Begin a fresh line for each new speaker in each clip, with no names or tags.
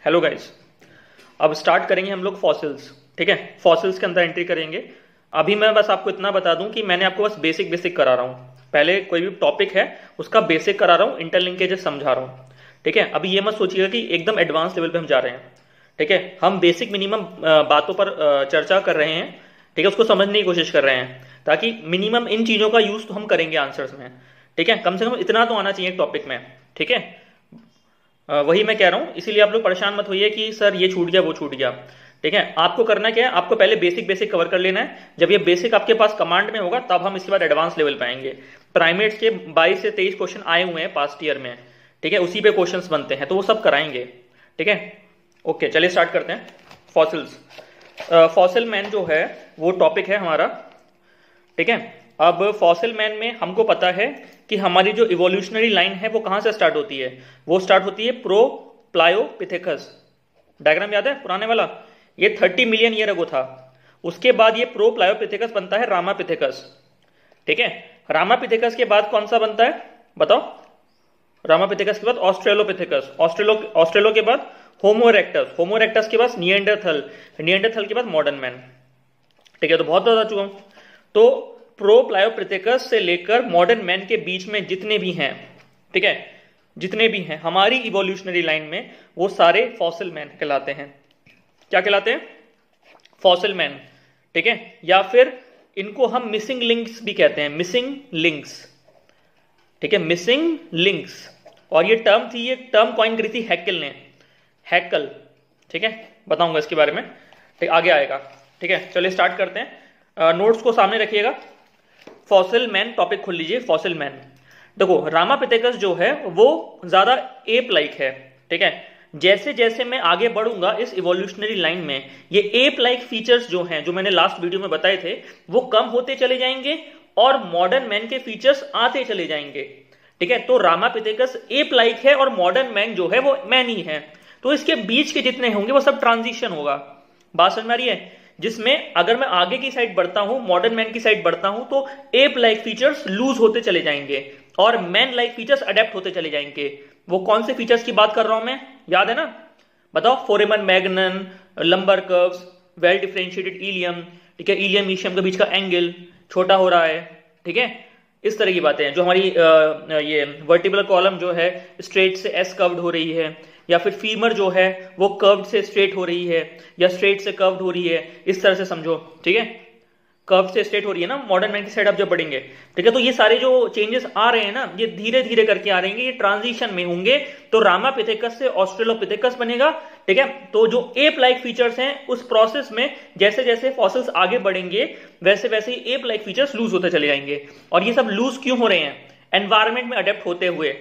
Hello guys. अब start करेंगे हम लोग फॉसिल्स। ठीक है, फॉसिल्स के अंदर एंट्री करेंगे। अभी मैं बस आपको इतना बता दूं कि मैंने आपको बस बेसिक बेसिक करा रहा हूं। पहले कोई भी टॉपिक है उसका बेसिक करा रहा हूं, इंटरलिंकेजेस समझा रहा हूं। ठीक है, अभी ये मत सोचिएगा कि एकदम एडवांस लेवल पे हम जा रहे हैं। ठीक है, हम बेसिक मिनिमम बातों पर चर्चा कर रहे हैं। ठीक है, उसको समझने की कोशिश कर रहे हैं ताकि मिनिमम इन चीज़ों का यूज़ तो हम करेंगे आंसर्स में। ठीक है, कम से कम इतना तो आना चाहिए टॉपिक में। ठीक है, वही मैं कह रहा हूं, इसीलिए आप लोग परेशान मत होइए कि सर ये छूट गया वो छूट गया। ठीक है, आपको करना क्या है, आपको पहले बेसिक बेसिक कवर कर लेना है। जब ये बेसिक आपके पास कमांड में होगा तब हम इसके बाद एडवांस लेवल पे आएंगे। प्राइमेट्स के 22 से 23 क्वेश्चन आए हुए हैं पास्ट ईयर में। ठीक है, उसी पे क्वेश्चंस बनते हैं तो वो सब कराएंगे। ठीक है, ओके चलिए स्टार्ट करते हैं। फॉसिल्स, फॉसिल मैन जो है वो टॉपिक है हमारा। ठीक है, अब फॉसिल मैन में हमको पता है कि हमारी जो इवोल्यूशनरी लाइन है वो कहां से स्टार्ट होती है। वो स्टार्ट होती है प्रो प्लायोपिथेकस। डायग्राम याद है पुराने वाला, ये 30 मिलियन ईयर अगो था। उसके बाद ये प्रो प्लायोपिथेकस बनता है रामापिथेकस। ठीक है, रामापिथेकस के बाद कौन सा बनता है बताओ। रामापिथेकस के बाद ऑस्ट्रेलोपिथेकस, ऑस्ट्रेलो के बाद होमो इरेक्टस, होमो इरेक्टस के बाद निएंडरथल, निएंडरथल के बाद मॉडर्न मैन। ठीक है, तो बहुत बता चुका हूं। तो प्रो प्लायोपिथेकस से लेकर मॉडर्न मैन के बीच में जितने भी हैं, ठीक है, जितने भी हैं हमारी इवोल्यूशनरी लाइन में, वो सारे फॉसिल मैन कहलाते हैं। क्या कहलाते हैं? Fossil man. ठीक है, या फिर इनको हम मिसिंग लिंक्स भी कहते हैं, मिसिंग लिंक्स। ठीक है, मिसिंग लिंक्स। और ये टर्म थी, ये टर्म कॉइन करी थी हैकेल ने, हैकेल। ठीक है, बताऊंगा इसके बारे में, ठीक आगे आएगा। ठीक है, चलिए स्टार्ट करते हैं। नोट्स को सामने रखिएगा। फॉसिल मैन टॉपिक खोल लीजिए। फॉसिल मैन देखो, रामापिथेकस जो है वो ज्यादा एप लाइक है। ठीक है, जैसे जैसे मैं आगे बढ़ूंगा इस इवोल्यूशनरी लाइन में, ये एप लाइक फीचर्स जो हैं, जो मैंने लास्ट वीडियो में बताए थे, वो कम होते चले जाएंगे और मॉडर्न मैन के फीचर्स आते चले जाएंगे। ठीक है, तो रामापिथेकस एप लाइक है और मॉडर्न मैन जो है वो मैन ही है। तो इसके बीच के जितने होंगे वो सब ट्रांजिशन होगा। बात समझ में आ रही है? जिसमें अगर मैं आगे की साइड बढ़ता हूं, मॉडर्न मैन की साइड बढ़ता हूं, तो एप लाइक फीचर्स लूज होते चले जाएंगे और मैन लाइक फीचर्स अडेप्ट होते चले जाएंगे। वो कौन से फीचर्स की बात कर रहा हूं मैं, याद है ना? बताओ। Foramen magnum, lumbar curves, well differentiated ilium. ठीक है, इलियम ईशियम के बीच का एंगल छोटा हो रहा है। ठीक है, इस तरह की बातें हैं। जो हमारी ये वर्टिब्रल कॉलम जो है स्ट्रेट से एस कर्व्ड हो रही है, या फिर फीमर जो है वो कर्व्ड से स्ट्रेट हो रही है, या स्ट्रेट से कर्व्ड हो रही है, इस तरह से समझो। ठीक है, कर्व से स्ट्रेट हो रही है ना मॉडर्न मैन की साइड आप जब बढ़ेंगे। ठीक है, तो ये सारे जो चेंजेस आ रहे हैं ना, ये धीरे धीरे करके आ रहेंगे, ये ट्रांजिशन में होंगे। तो रामापिथेकस से ऑस्ट्रेलोपिथेकस बनेगा। ठीक है, तो जो एप लाइक फीचर्स हैं उस प्रोसेस में जैसे जैसे फॉसिल्स आगे बढ़ेंगे वैसे वैसे ही एप लाइक फीचर्स लूज होते चले जाएंगे। और ये सब लूज क्यों हो रहे हैं? एनवायरमेंट में अडेप्ट होते हुए।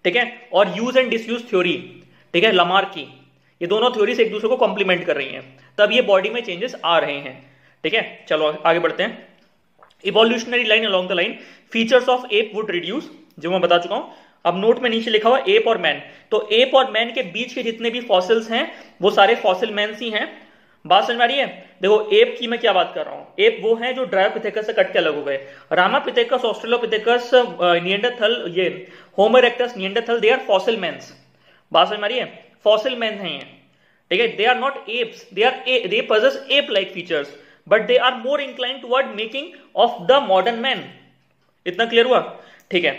ठीक है, और यूज एंड डिसयूज थ्योरी, ठीक है, लमार्क की, ये दोनों थ्योरीज एक दूसरे को कॉम्प्लीमेंट कर रही हैं, तब ये बॉडी में चेंजेस आ रहे हैं। ठीक है, चलो आगे बढ़ते हैं। Evolutionary line along the line, features of app would reduce, जो मैं बता चुका हूं। अब नोट में नीचे लिखा हुआ एप और मैन, तो एप और मैन के बीच के जितने भी फॉसिल्स हैं वो सारे फॉसिल मैन ही हैं। बात समझ में आ रही है? देखो, एप की मैं क्या बात कर रहा हूं, एप वो हैं जो ड्रायोपिथेकस से कट के अलग हो गए। रामापिथेकस, ऑस्ट्रेलोपिथेकस, निएंडरथल, ये Homo erectus, Neanderthal, they are fossil mans. बात समझ में आ रही है? फॉसिल मैन हैं ये। ठीक है, they are not apes, they possess ape like features, but they are more inclined toward making of the modern man। इतना क्लियर हुआ? ठीक है,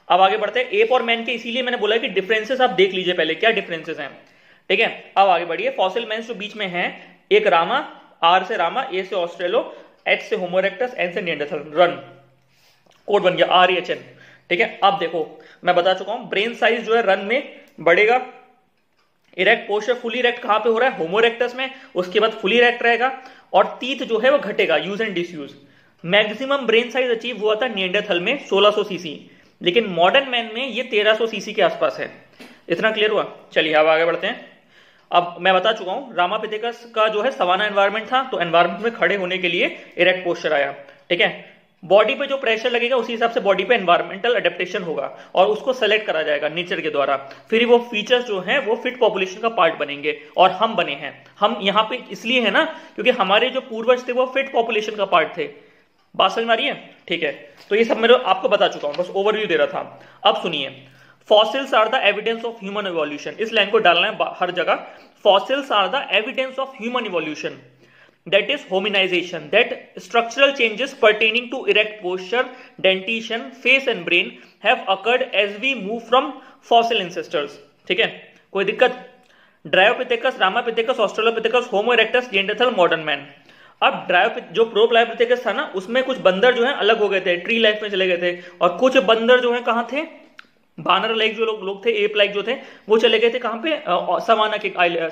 अब आगे बढ़ते हैं। एप और मैन के इसीलिए मैंने बोला कि डिफरेंसेस आप देख लीजिए पहले, क्या डिफरेंसेस हैं। ठीक है, अब आगे बढ़िए। फॉसिल मैन जो बीच में हैं, एक रामा, आर से रामा, ए से ऑस्ट्रेलो, एच से होमो इरेक्टस, एन से निएंडरथल। रन, कोड बन गया RHN। ठीक है, अब देखो मैं बता चुका हूं, ब्रेन साइज जो है रन में बढ़ेगा। इरेक्ट पोस्चर फुली इरेक्ट कहां पे हो रहा है? होमो इरेक्टस में, उसके बाद फुली इरेक्ट रहेगा। और टीथ जो है वो घटेगा, use and disuse. Maximum brain size achieve हुआ था निएंडरथल में 1600 सीसी, लेकिन मॉडर्न मैन में ये 1300 सीसी के आसपास है। इतना क्लियर हुआ? चलिए अब आगे बढ़ते हैं। अब मैं बता चुका हूं, रामापिथेकस का जो है सवाना एनवायरमेंट था, तो एनवायरमेंट में खड़े होने के लिए इरेक्ट पोस्चर आया। ठीक है, बॉडी पे जो प्रेशर लगेगा उसी हिसाब से बॉडी पे एनवायरमेंटल अडेप्टेशन होगा और उसको सेलेक्ट करा जाएगा नेचर के द्वारा। फिर वो फीचर्स जो हैं वो फिट पॉपुलेशन का पार्ट बनेंगे। और हम बने हैं, हम यहाँ पे इसलिए है ना क्योंकि हमारे जो पूर्वज थे वो फिट पॉपुलेशन का पार्ट थे। बात समझ में आ रही है? ठीक है, तो ये सब मैं आपको बता चुका हूं, बस ओवरव्यू दे रहा था। अब सुनिए, fossils are the evidence of human evolution, इस लाइन को डालना है हर जगह। Fossils are the evidence of human evolution, that is hominization, that structural changes pertaining to erect posture, dentition, face and brain have occurred as we move from fossil ancestors। ठीक है, कोई दिक्कत? ड्रायोपिथेकस, रामापिथेकस, ऑस्ट्रेलोपिथेकस, होमो erectus, Neanderthal, modern man. अब जो प्रोप्लायोपिथेकस था ना, उसमें कुछ बंदर जो है अलग हो गए थे, ट्री लाइफ में चले गए थे, और कुछ बंदर जो है कहाँ थे, बानर लाइक जो लोग थे, एप लाइक जो थे, वो चले गए थे कहाँ पे,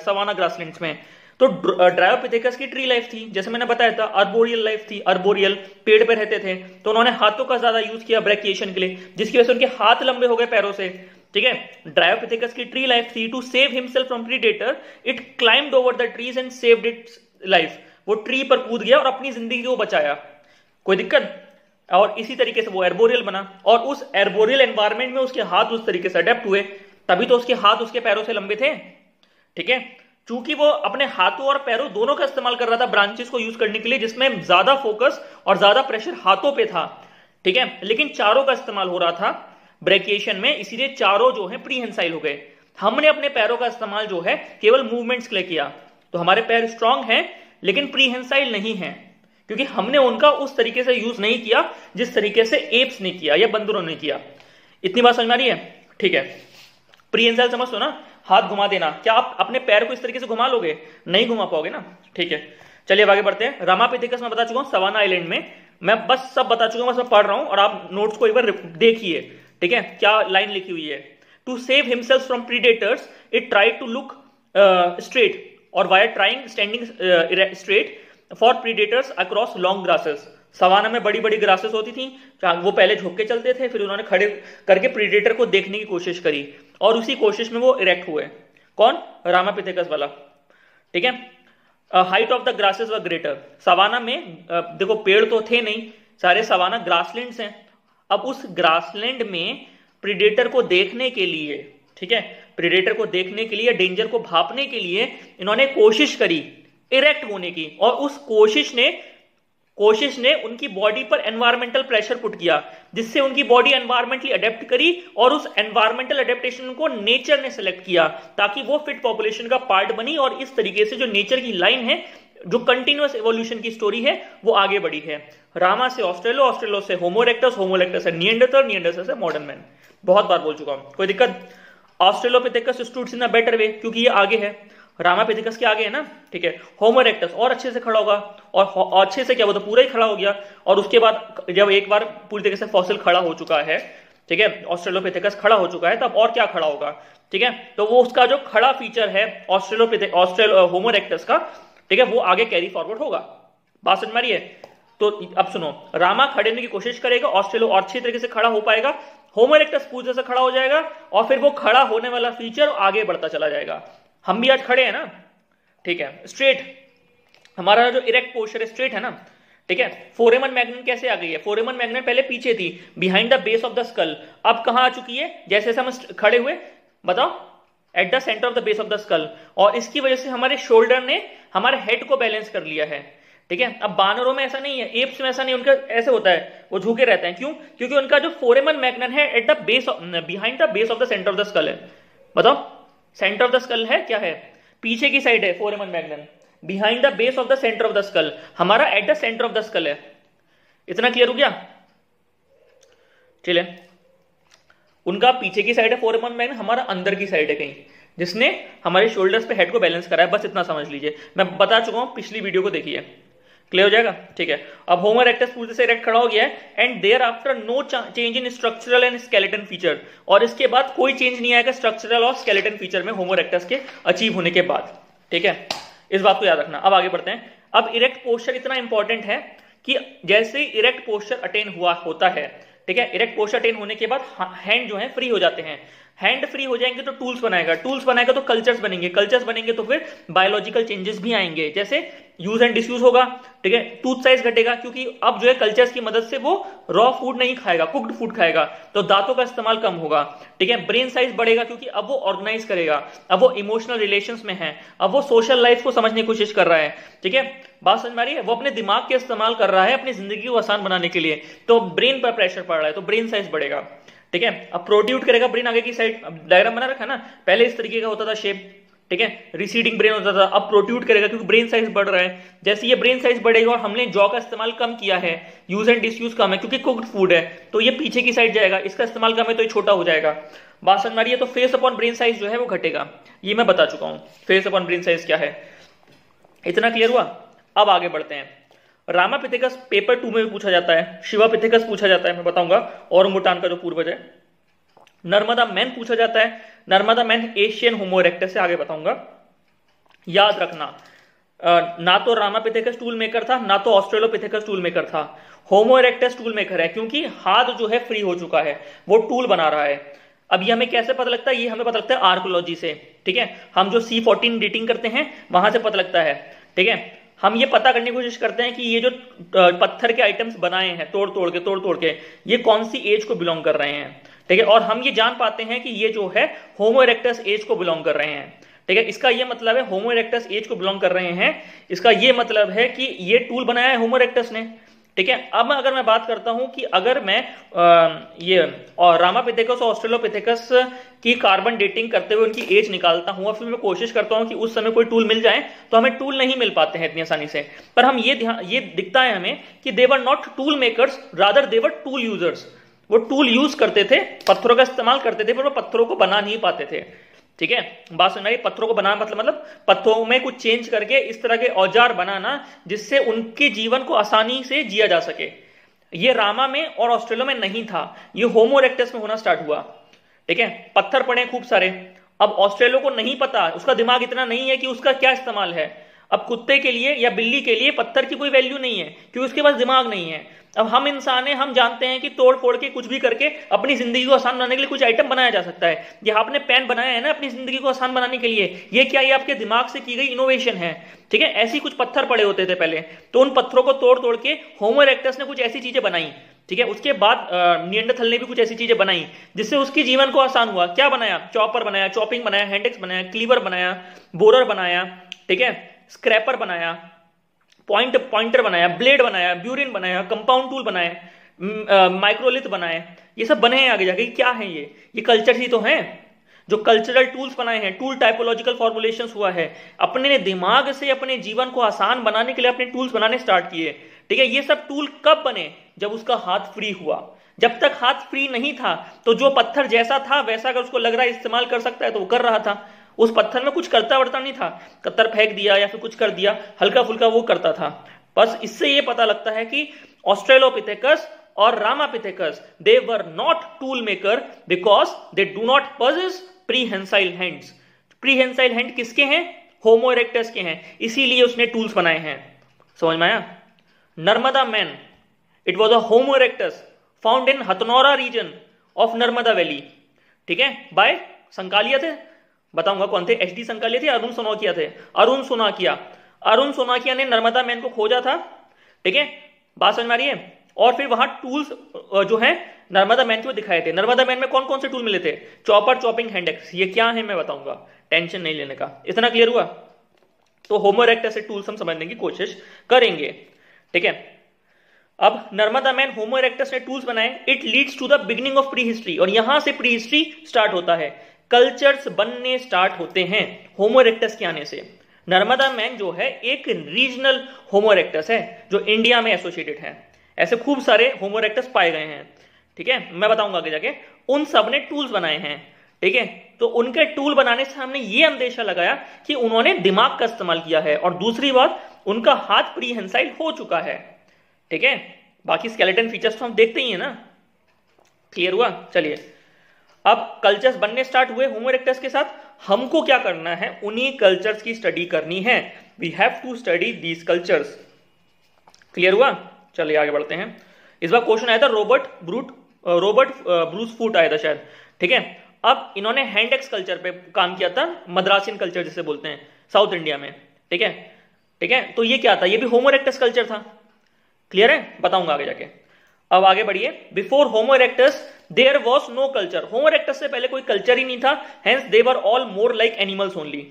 सवाना ग्रासलैंड्स में। तो ड्रायोपिथेकस की ट्री लाइफ थी, जैसे मैंने बताया था। अर्बोरियल लाइफ थी, अर्बोरियल पेड़ पे रहते थे, तो उन्होंने हाथों का ज्यादा यूज किया ब्रैकिएशन के लिए, जिसकी वजह से उनके हाथ लंबे हो गए पैरों से। ठीक है, ड्रायोपिथेकस की ट्री लाइफ थी, to save himself from predator it climbed over the trees and saved its life. वो ट्री पर कूद गया और अपनी जिंदगी को बचाया। कोई दिक्कत? और इसी तरीके से वो एर्बोरियल बना, और उस एर्बोरियल एनवायरमेंट में उसके हाथ उस तरीके से अडेप्ट हुए, तभी तो उसके हाथ उसके पैरों से लंबे थे। ठीक है, चूंकि वो अपने हाथों और पैरों दोनों का इस्तेमाल कर रहा था ब्रांचेस को यूज करने के लिए, जिसमें ज्यादा फोकस और ज्यादा प्रेशर हाथों पे था। ठीक है, लेकिन चारों का इस्तेमाल हो रहा था ब्रैकिएशन में, इसीलिए चारों जो है प्रीहेंसाइल हो गए। हमने अपने पैरों का इस्तेमाल जो है केवल मूवमेंट्स के लिए किया, तो हमारे पैर स्ट्रांग हैं लेकिन प्रीहेंसाइल नहीं है, क्योंकि हमने उनका उस तरीके से यूज नहीं किया जिस तरीके से एप्स ने किया या बंदरों ने किया। इतनी बात समझ में आ रही है? ठीक है, प्रीहेंसाइल समझ लो ना, हाथ घुमा देना। क्या आप अपने पैर को इस तरीके से घुमा लोगे? नहीं घुमा पाओगे ना। ठीक है, चलिए अब आगे बढ़ते हैं। रामापिथेकस में बता चुका हूं, सवाना आइलैंड में, मैं बस सब बता चुका हूं, बस मैं पढ़ रहा हूं और आप नोट्स को एक बार देखिए। ठीक है, क्या लाइन लिखी हुई है? To save himself from predators it tried to look straight, और via trying standing straight for predators across long grasses. Savanna में बड़ी बड़ी ग्रासेस होती थी, वो पहले झुक के चलते थे, फिर उन्होंने खड़े करके प्रीडेटर को देखने की कोशिश करी, और उसी कोशिश में वो इरेक्ट हुए। कौन? रामापिथेकस वाला। ठीक है, height of the grasses were greater. Savanna में देखो पेड़ तो थे नहीं, सारे सवाना ग्रासलैंड्स हैं। अब उस ग्रासलैंड में प्रीडेटर को देखने के लिए, ठीक है, प्रीडेटर को देखने के लिए, डेंजर को भापने के लिए इन्होंने कोशिश करी इरेक्ट होने की, और उस कोशिश ने उनकी बॉडी पर एनवायरमेंटल प्रेशर पुट किया, जिससे उनकी बॉडी एनवायरमेंटली अडेप्ट करी, और उस एनवायरमेंटल अडेप्टेशन को नेचर ने सेलेक्ट किया ताकि वो फिट पॉपुलेशन का पार्ट बनी, और इस तरीके से जो नेचर की लाइन है, जो कंटिन्यूअस एवोल्यूशन की स्टोरी है, वो आगे बढ़ी है। रामा से ऑस्ट्रेलो, ऑस्ट्रेलो से होमो इरेक्टस, होमो इरेक्टस से निएंडरथल, निएंडरथल से मॉडर्न मैन। बहुत बार बोल चुका हूं, कोई दिक्कत? Australopithecus स्टूड्स in a better way, क्योंकि ये आगे है, रामापिथेकस के आगे है ना। ठीक है, होमो इरेक्टस और अच्छे से खड़ा होगा, और अच्छे से क्या, वो तो पूरा ही खड़ा हो गया। और उसके बाद जब एक बार पूरी तरीके से फॉसिल खड़ा हो चुका है, ठीक है, ऑस्ट्रेलोपिथेकस खड़ा हो चुका है, तब और क्या खड़ा होगा? ठीक है, तो वो उसका जो खड़ा फीचर है होमो इरेक्टस का, ठीक है, वो आगे कैरी फॉरवर्ड होगा। बात समझ में आ रही है? तो अब सुनो, रामा खड़े होने की कोशिश करेगा, ऑस्ट्रेलो और अच्छी तरीके से खड़ा हो पाएगा, होमो इरेक्टस पूरी तरह से खड़ा हो जाएगा, और फिर वो खड़ा होने वाला फीचर आगे बढ़ता चला जाएगा। हम भी आज खड़े हैं ना, ठीक है, स्ट्रेट, हमारा जो इरेक्ट पोस्चर है स्ट्रेट है ना। ठीक है, फोरेमन मैग्नम कैसे आ गई है? फोरेमन मैग्नम पहले पीछे थी, behind the base of the school, अब कहां आ चुकी है? जैसे हम खड़े हुए, बताओ, eight the centre of the base of the school, और इसकी वजह से हमारे शोल्डर ने हमारे हेड को बैलेंस कर लिया है। ठीक है, अब बानरों में ऐसा नहीं है, एप्स में ऐसा नहीं, उनका ऐसे होता है, वो झुके रहते हैं। क्यों? क्योंकि उनका जो फोरेमन मैग्नम है at the base, behind the base of the centre of the skull है। बताओ, सेंटर ऑफ द स्कल है क्या है? पीछे की साइड है foramen magnum, behind the base of the centre of the skull, हमारा at the centre of the skull है। इतना क्लियर हो गया? चलिए, उनका पीछे की साइड है फोरेमन मैग्नम, हमारा अंदर की साइड है कहीं, जिसने हमारे शोल्डर्स पे हेड को बैलेंस करा है। बस इतना समझ लीजिए, मैं बता चुका हूं, पिछली वीडियो को देखिए, क्लियर हो जाएगा। ठीक है, अब होमो इरेक्टस पूरे से इरेक्ट खड़ा हो गया है, and thereafter no change in structural and skeleton feature, और इसके बाद कोई चेंज नहीं आएगा स्ट्रक्चरल और स्केलेटन फीचर में होमो इरेक्टस के अचीव होने के बाद। ठीक है, इस बात को याद रखना। अब आगे बढ़ते हैं। अब इरेक्ट पोस्चर इतना इंपॉर्टेंट है कि जैसे ही इरेक्ट पोस्चर अटेन होता है, ठीक है, इरेक्ट पोस्चर अटेन होने के बाद हैंड जो है फ्री हो जाते हैं। हैंड फ्री हो जाएंगे तो टूल्स बनाएगा तो कल्चर्स बनेंगे तो फिर बायोलॉजिकल चेंजेस भी आएंगे, जैसे यूज एंड डिसयूज होगा। ठीक है, टूथ साइज घटेगा, क्योंकि अब जो है कल्चर्स की मदद से वो रॉ फूड नहीं खाएगा, कुक्ड फूड खाएगा, तो दांतों का इस्तेमाल कम होगा। ठीक है, ब्रेन साइज बढ़ेगा, क्योंकि अब वो ऑर्गेनाइज करेगा, अब वो इमोशनल रिलेशंस में है, अब वो सोशल लाइफ को समझने की कोशिश कर रहा है। ठीक है, बात समझ में आ रही है? वो अपने दिमाग के इस्तेमाल कर रहा है अपनी जिंदगी को आसान बनाने के लिए, तो ब्रेन पर प्रेशर पड़ रहा है, तो ब्रेन साइज बढ़ेगा। ठीक है। अब प्रोट्रूड करेगा ब्रेन आगे की साइड, अब डायग्राम बना रखा है ना, पहले इस तरीके का होता था शेप, ठीक है, रिसीडिंग ब्रेन होता था, अब प्रोट्रूड करेगा क्योंकि ब्रेन साइज बढ़ रहा है। जैसे ये ब्रेन साइज बढ़ेगा और हमने जॉ का इस्तेमाल कम किया है, यूज एंड डिसयूज कम है क्योंकि कुक्ड फूड है, तो ये पीछे की साइड जाएगा, इसका इस्तेमाल कम है तो ये छोटा हो जाएगा। बात समझ आ रही है? तो फेस अपॉन ब्रेन साइज जो है वो घटेगा, ये मैं बता चुका हूं फेस अपॉन ब्रेन साइज क्या है। इतना क्लियर हुआ? अब आगे बढ़ते हैं। रामापिथेकस पेपर 2 में भी पूछा जाता है, शिवापिथेकस पूछा जाता है, मैं बताऊंगा, ओरंगुटान का जो पूर्वज है। नर्मदा मैन पूछा जाता है, नर्मदा मैन एशियन होमो इरेक्टस से आगे बताऊंगा। याद रखना, ना तो रामापिथेकस टूल मेकर था, ना तो ऑस्ट्रेलोपिथेकस टूल मेकर था, होमो इरेक्टस टूल मेकर है, क्योंकि हाथ जो है फ्री हो चुका है, वो टूल बना रहा है। अब ये हमें कैसे पता लगता है? ये हमें पता लगता है आर्कोलॉजी से, ठीक है। हम जो C14 डेटिंग करते हैं वहां से पता लगता है, ठीक है। हम ये पता करने की कोशिश करते हैं कि ये जो पत्थर के आइटम्स बनाए हैं तोड़ तोड़ के ये कौन सी एज को बिलोंग कर रहे हैं, ठीक है। और हम ये जान पाते हैं कि ये जो है होमो इरेक्टस एज को बिलोंग कर रहे हैं, ठीक है। इसका ये मतलब है होमो इरेक्टस एज को बिलोंग कर रहे हैं, इसका ये मतलब है कि ये टूल बनाया है होमो इरेक्टस ने, ठीक है। अब अगर मैं बात करता हूं कि अगर मैं ये और रामापिथेकस और ऑस्ट्रेलोपिथेकस की कार्बन डेटिंग करते हुए उनकी एज निकालता हूं और फिर मैं कोशिश करता हूं कि उस समय कोई टूल मिल जाए, तो हमें टूल नहीं मिल पाते हैं इतनी आसानी से। पर हम ये दिखता है हमें कि they were not tool makers, rather they were tool users. वो टूल यूज करते थे, पत्थरों का इस्तेमाल करते थे, पर वो पत्थरों को बना नहीं पाते थे, ठीक है। बात सुन रही? पत्थरों को बनाना मतलब पत्थरों में कुछ चेंज करके इस तरह के औजार बनाना जिससे उनके जीवन को आसानी से जिया जा सके। ये रामा में और ऑस्ट्रेलिया में नहीं था, ये होमो इरेक्टस में होना स्टार्ट हुआ, ठीक है। पत्थर पड़े खूब सारे, अब ऑस्ट्रेलिया को नहीं पता, उसका दिमाग इतना नहीं है कि उसका क्या इस्तेमाल है। अब कुत्ते के लिए या बिल्ली के लिए पत्थर की कोई वैल्यू नहीं है क्योंकि उसके पास दिमाग नहीं है। अब हम इंसान हैं, हम जानते हैं कि तोड़ फोड़ के कुछ भी करके अपनी जिंदगी को आसान बनाने के लिए कुछ आइटम बनाया जा सकता है। ये आपने पेन बनाया है ना अपनी जिंदगी को आसान बनाने के लिए, ये क्या, ये आपके दिमाग से की गई इनोवेशन है, ठीक है। ऐसी कुछ पत्थर पड़े होते थे पहले, तो उन पत्थरों को तोड़ तोड़ के होमो इरेक्टस ने कुछ ऐसी चीजें बनाई, ठीक है। उसके बाद निएंडरथल ने भी कुछ ऐसी चीजें बनाई जिससे उसकी जीवन को आसान हुआ। क्या बनाया? चॉपर बनाया, चॉपिंग बनाया, हैंडेक्स बनाया, क्लीवर बनाया, बोरर बनाया, ठीक है, स्क्रैपर बनाया, पॉइंटर बनाया, ब्लेड बनाया, ब्यूरिन बनाया, कंपाउंड टूल बनाया, माइक्रोलिथ बनाए, ये सब बने हैं आगे जाके। क्या है ये कल्चर ही तो हैं जो कल्चरल टूल्स बनाए हैं, टूल टाइपोलॉजिकल फॉर्मुलेशंस हुआ है। अपने दिमाग से अपने जीवन को आसान बनाने के लिए अपने टूल्स बनाने स्टार्ट किए, ठीक है। ये सब टूल कब बने? जब उसका हाथ फ्री हुआ। जब तक हाथ फ्री नहीं था तो जो पत्थर जैसा था वैसा अगर उसको लग रहा है इस्तेमाल कर सकता है तो वो कर रहा था। उस पत्थर में कुछ करता वर्ता नहीं था, पत्थर फेंक दिया या फिर कुछ कर दिया, हल्का फुल्का वो करता था। बस इससे ये पता लगता है कि ऑस्ट्रेलोपिथेकस और Ramapithecus they were not tool maker because they do not possess prehensile hands. Prehensile hand किसके हैं? होमो इरेक्टस के हैं, इसीलिए उसने टूल्स बनाए हैं। समझ में आया? Narmada man, it was a Homo erectus found in Hathnora region of Narmada valley, ठीक है, बाय संकालिया थे, बताऊंगा कौन थे, एच डी संकालिया थे, अरुण सोनाकिया थे। अरुण सोनाकिया ने नर्मदा मैन को खोजा था, ठीक है, बात समझ में आ रही है। और फिर वहां टूल्स जो है नर्मदा मैन को दिखाए थे। नर्मदा मैन में कौन कौन से टूल मिले थे? Chopper, chopping, handaxe. ये क्या है मैं बताऊंगा, टेंशन नहीं लेने का। इतना क्लियर हुआ? तो होमो इरेक्टस से टूल्स हम समझने की कोशिश करेंगे, ठीक है। अब नर्मदा मैन, होमो इरेक्टस ने टूल्स बनाए, it leads to the beginning of prehistory, और यहां से प्री हिस्ट्री स्टार्ट होता है। कल्चर्स बनने स्टार्ट होते हैं होमो इरेक्टस के आने से। नर्मदा मैन जो है एक रीजनल होमो इरेक्टस है जो इंडिया में एसोसिएटेड है। ऐसे खूब सारे होमो इरेक्टस पाए गए हैं, ठीक है, मैं बताऊंगा आगे जाके। उन सब ने टूल्स बनाए हैं, ठीक है। तो उनके टूल बनाने से हमने ये अंदेशा लगाया कि उन्होंने दिमाग का इस्तेमाल किया है, और दूसरी बात उनका हाथ प्रीहेंसाइल हो चुका है, ठीक है। बाकी स्केलेटन फीचर्स तो हम देखते ही है ना। क्लियर हुआ? चलिए, अब कल्चर्स बनने स्टार्ट हुए होमो इरेक्टस के साथ। हमको क्या करना है? उन्हीं कल्चर्स की स्टडी करनी है। We have to study these cultures. Clear हुआ? चलिए आगे बढ़ते हैं। इस बार क्वेश्चन आया था रॉबर्ट ब्रूस फूट आया था शायद, ठीक है। अब इन्होंने हैंडेक्स कल्चर पे काम किया था, मद्रासियन कल्चर जिसे बोलते हैं साउथ इंडिया में, ठीक है, ठीक है। तो ये क्या था? ये भी होमो इरेक्टस कल्चर था। क्लियर है? बताऊंगा आगे जाके। अब आगे बढ़िए। Before Homo erectus there was no culture. Homo erectus से पहले कोई कल्चर ही नहीं था, hence they were all more like animals only.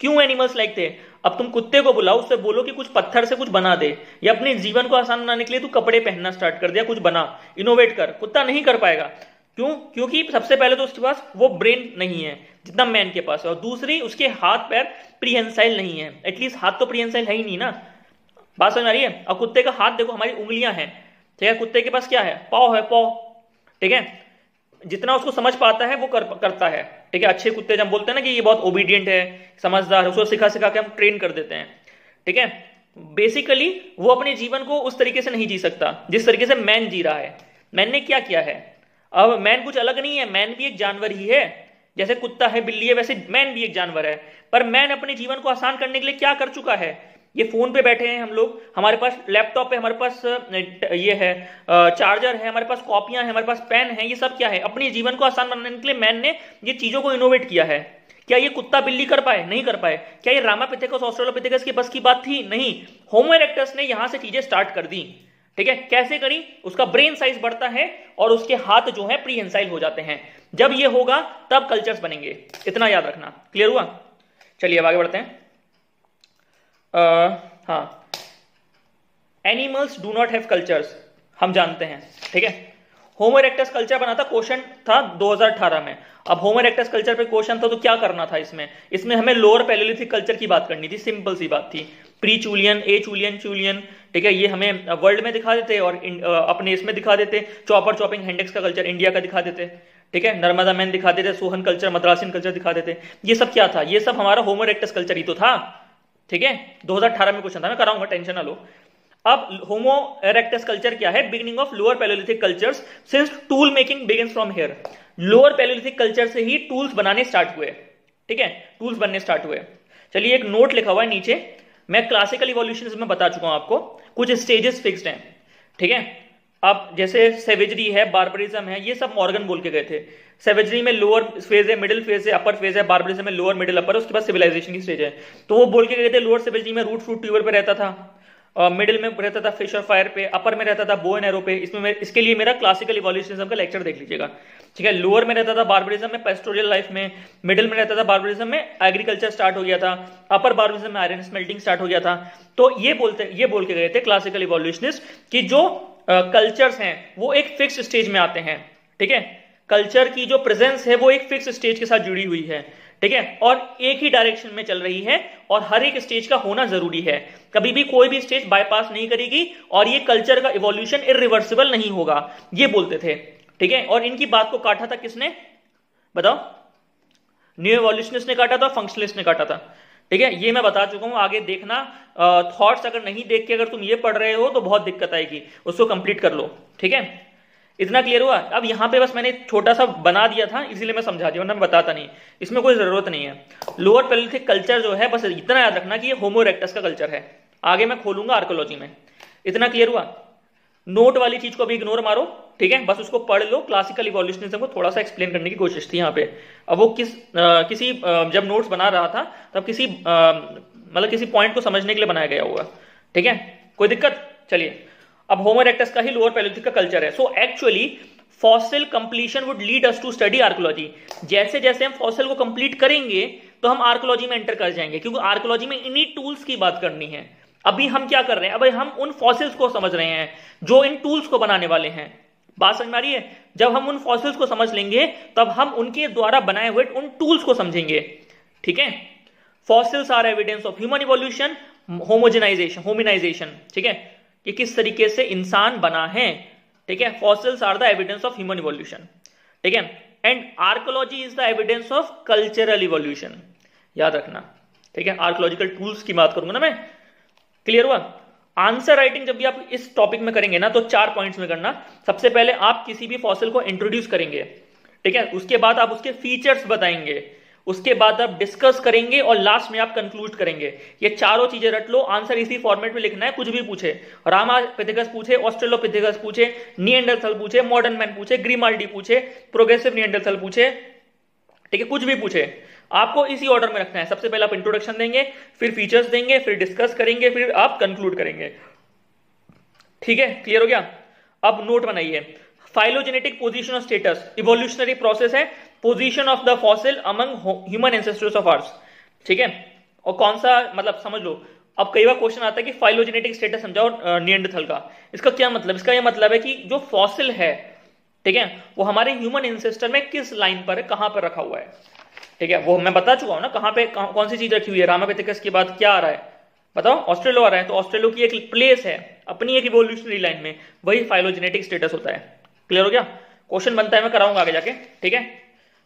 क्यों एनिमल्स लाइक थे? अब तुम कुत्ते को बुलाओ, उससे बोलो कि कुछ पत्थर से कुछ बना दे, या अपने जीवन को आसान बनाने के लिए तू कपड़े पहनना स्टार्ट कर दिया, कुछ बना, इनोवेट कर, कुत्ता नहीं कर पाएगा। क्यों? क्योंकि सबसे पहले तो उसके पास वो ब्रेन नहीं है जितना मैन के पास है, और दूसरी उसके हाथ पैर प्रीहेंसाइल नहीं है। एटलीस्ट हाथ तो प्रीहेंसाइल है ही नहीं ना। बात समझ आ रही है? अब कुत्ते का हाथ देखो, हमारी उंगलियां हैं, ठीक है, कुत्ते के पास क्या है? पाव है, पाव, ठीक है। जितना उसको समझ पाता है वो करता है, ठीक है। अच्छे कुत्ते जब बोलते हैं ना कि ये बहुत ओबीडियंट है, समझदार है, उसको सिखा सिखा के हम ट्रेन कर देते हैं, ठीक है। बेसिकली वो अपने जीवन को उस तरीके से नहीं जी सकता जिस तरीके से मैन जी रहा है। मैन ने क्या किया है? अब मैन कुछ अलग नहीं है, मैन भी एक जानवर ही है। जैसे कुत्ता है, बिल्ली है, वैसे मैन भी एक जानवर है। पर मैन अपने जीवन को आसान करने के लिए क्या कर चुका है? ये फोन पे बैठे हैं हम लोग, हमारे पास लैपटॉप है, हमारे पास ये है चार्जर है, हमारे पास कॉपियां हैं, हमारे पास पेन है। ये सब क्या है? अपने जीवन को आसान बनाने के लिए मैन ने ये चीजों को इनोवेट किया है। क्या ये कुत्ता बिल्ली कर पाए? नहीं कर पाए। क्या ये रामापिथेकस ऑस्ट्रेलोपिथेकस की बस की बात थी? नहीं। होमो इरेक्टस ने यहां से चीजें स्टार्ट कर दी, ठीक है। कैसे करी? उसका ब्रेन साइज बढ़ता है और उसके हाथ जो है प्रीहेंसाइल हो जाते हैं। जब ये होगा तब कल्चर्स बनेंगे, इतना याद रखना। क्लियर हुआ? चलिए अब आगे बढ़ते हैं। हाँ, animals do not have cultures, हम जानते हैं, ठीक है। होमो इरेक्टस कल्चर बना था, क्वेश्चन था 2018 में। अब होमो इरेक्टस कल्चर पे क्वेश्चन था तो क्या करना था इसमें हमें लोअर पैलेलिथिक कल्चर की बात करनी थी। सिंपल सी बात थी। प्री चूलियन, ए चूलियन, चूलियन, ठीक है, ये हमें वर्ल्ड में दिखा देते और अपने इसमें दिखा देते। चॉपर चॉपिंग हैंडेक्स का कल्चर इंडिया का दिखा देते, ठीक है। नर्मदा मैन दिखा देते, सोहन कल्चर, मद्रासियन कल्चर दिखा देते। ये सब क्या था? ये सब हमारा होमो इरेक्टस कल्चर ही तो था, ठीक है। 2018 में क्वेश्चन था, मैं कराऊंगा, टेंशन ना लो। अब होमो इरेक्टस कल्चर क्या है? Beginning of lower palaeolithic cultures, since tool making begins from here. Lower palaeolithic culture से ही टूल्स बनाने स्टार्ट हुए, ठीक है, टूल्स बनने स्टार्ट हुए। चलिए एक नोट लिखा हुआ है नीचे, मैं क्लासिकल इवोल्यूशन में बता चुका हूं आपको, कुछ स्टेजेस फिक्स्ड हैं, ठीक है। अब जैसे सेवेजरी है, बार्बरिज्म है, ये सब मॉर्गन बोल के गए थे। सेवेजरी में लोअर फेज है, मिडिल फेज है, अपर फेज है। बार्बरिज्म में लोअर, मिडिल, अपर, उसके बाद सिविलाइजेशन की स्टेज है। तो वो बोल के गए थे लोअर सेवेजरी में रूट फ्रूट ट्यूबर पे रहता था, मिडिल में रहता था फिश और फायर पे, अपर में रहता था बो एंड एरो पे। इसके लिए मेरा क्लासिकल इवोल्यूशनिज्म का लेक्चर देख लीजिएगा, ठीक है। लोअर में रहता था बार्बरिज्म में पेस्टोरियल लाइफ में, मिडिल में रहता था बार्बरिज्म में एग्रीकल्चर स्टार्ट हो गया था, अपर बार्बरिज्म में आयरन स्मेल्टिंग स्टार्ट हो गया था। तो ये बोल के गए थे क्लासिकल इवोल्यूशनिस्ट कि जो कल्चर्स हैं वो एक फिक्स स्टेज में आते हैं, ठीक है। कल्चर की जो प्रेजेंस है वो एक फिक्स स्टेज के साथ जुड़ी हुई है, ठीक है, और एक ही डायरेक्शन में चल रही है, और हर एक स्टेज का होना जरूरी है। कभी भी कोई भी स्टेज बाईपास नहीं करेगी, और ये कल्चर का इवोल्यूशन इरिवर्सिबल नहीं होगा, ये बोलते थे, ठीक है। और इनकी बात को काटा था किसने? बताओ। न्यू इवोल्यूशनिस्ट ने काटा था, फंक्शनलिस्ट ने काटा था, ठीक है। ये मैं बता चुका हूं, आगे देखना। थॉट्स अगर नहीं देख के अगर तुम ये पढ़ रहे हो तो बहुत दिक्कत आएगी, उसको कंप्लीट कर लो, ठीक है। इतना क्लियर हुआ? अब यहां पे बस मैंने छोटा सा बना दिया था, इसीलिए मैं समझा दिया, वरना मैं बताता नहीं, इसमें कोई जरूरत नहीं है। लोअर पैलेलिथिक कल्चर जो है, बस इतना याद रखना कि ये होमो इरेक्टस का कल्चर है। आगे मैं खोलूंगा आर्कोलॉजी में। इतना क्लियर हुआ? नोट वाली चीज को अभी इग्नोर मारो, ठीक है, बस उसको पढ़ लो। क्लासिकल इवोल्यूशनिज्म को थोड़ा सा एक्सप्लेन करने की कोशिश थी यहाँ पे। अब वो किसी जब नोट्स बना रहा था तब किसी पॉइंट को समझने के लिए बनाया गया होगा, ठीक है, कोई दिक्कत? चलिए, अब होमो इरेक्टस का ही लोअर पैलेलिथिक का कल्चर है। So actually fossil completion would lead us to study archaeology. जैसे जैसे हम फॉसिल को कंप्लीट करेंगे तो हम आर्कोलॉजी में एंटर कर जाएंगे, क्योंकि आर्कोलॉजी में इन्हीं टूल्स की बात करनी है। अभी हम क्या कर रहे हैं? अभी हम उन फॉसिल्स को समझ रहे हैं जो इन टूल्स को बनाने वाले हैं। बात समझ में आ रही है? जब हम उन फॉसिल्स को समझ लेंगे तब हम उनके द्वारा बनाए हुए उन टूल्स को समझेंगे, ठीक है। Fossils are evidence of human evolution, hominization, ठीक है, कि किस तरीके से इंसान बना है, ठीक है। Fossils are the evidence of human evolution, ठीक है। And archaeology is the evidence of cultural evolution, याद रखना, ठीक है। आर्कोलॉजिकल टूल्स की बात करूंगा ना मैं। क्लियर हुआ? आंसर राइटिंग जब भी आप इस टॉपिक में करेंगे ना तो 4 पॉइंट्स में करना। सबसे पहले आप किसी भी फॉसिल को इंट्रोड्यूस करेंगे, ठीक है, उसके बाद आप उसके फीचर्स बताएंगे, उसके बाद आप डिस्कस करेंगे, और लास्ट में आप कंक्लूड करेंगे। ये चारों चीजें रट लो। आंसर इसी फॉर्मेट में लिखना है, कुछ भी पूछे, रामापिथेकस पूछे, ऑस्ट्रेलोपिथेकस पूछे, निएंडरथल पूछे, मॉडर्न मैन पूछे, ग्रीमाल्डी पूछे, प्रोग्रेसिव निएंडरथल पूछे, ठीक है, कुछ भी पूछे, आपको इसी ऑर्डर में रखना है। सबसे पहले आप इंट्रोडक्शन देंगे, फिर फीचर्स देंगे, फिर डिस्कस करेंगे, फिर आप कंक्लूड करेंगे, ठीक है। क्लियर हो गया? अब नोट बनाइए। Phylogenetic position of status, evolutionary process है, position of the fossil among human ancestors of ours, ठीक है। और कौन सा, मतलब समझ लो। अब कई बार क्वेश्चन आता है कि फाइलोजेनेटिक स्टेटस समझाओ निएंडरथल का। इसका क्या मतलब? इसका यह मतलब है कि जो फॉसिल है, ठीक है, वो हमारे ह्यूमन इंसेस्टर में किस लाइन पर है, कहां पर रखा हुआ है। ठीक है, वो मैं बता चुका हूं ना कहां पे कौन सी चीज रखी हुई है। रामापिथेकस के बाद क्या आ रहा है बताओ, ऑस्ट्रेलो आ रहा है। तो ऑस्ट्रेलो की एक प्लेस है अपनी एक इवोल्यूशनरी लाइन में, वही फाइलोजेनेटिक स्टेटस होता है। क्लियर हो गया? क्वेश्चन बनता है, मैं कराऊंगा आगे जाके। ठीक है,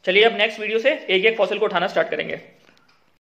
चलिए अब नेक्स्ट वीडियो से एक एक फॉसिल को उठाना स्टार्ट करेंगे।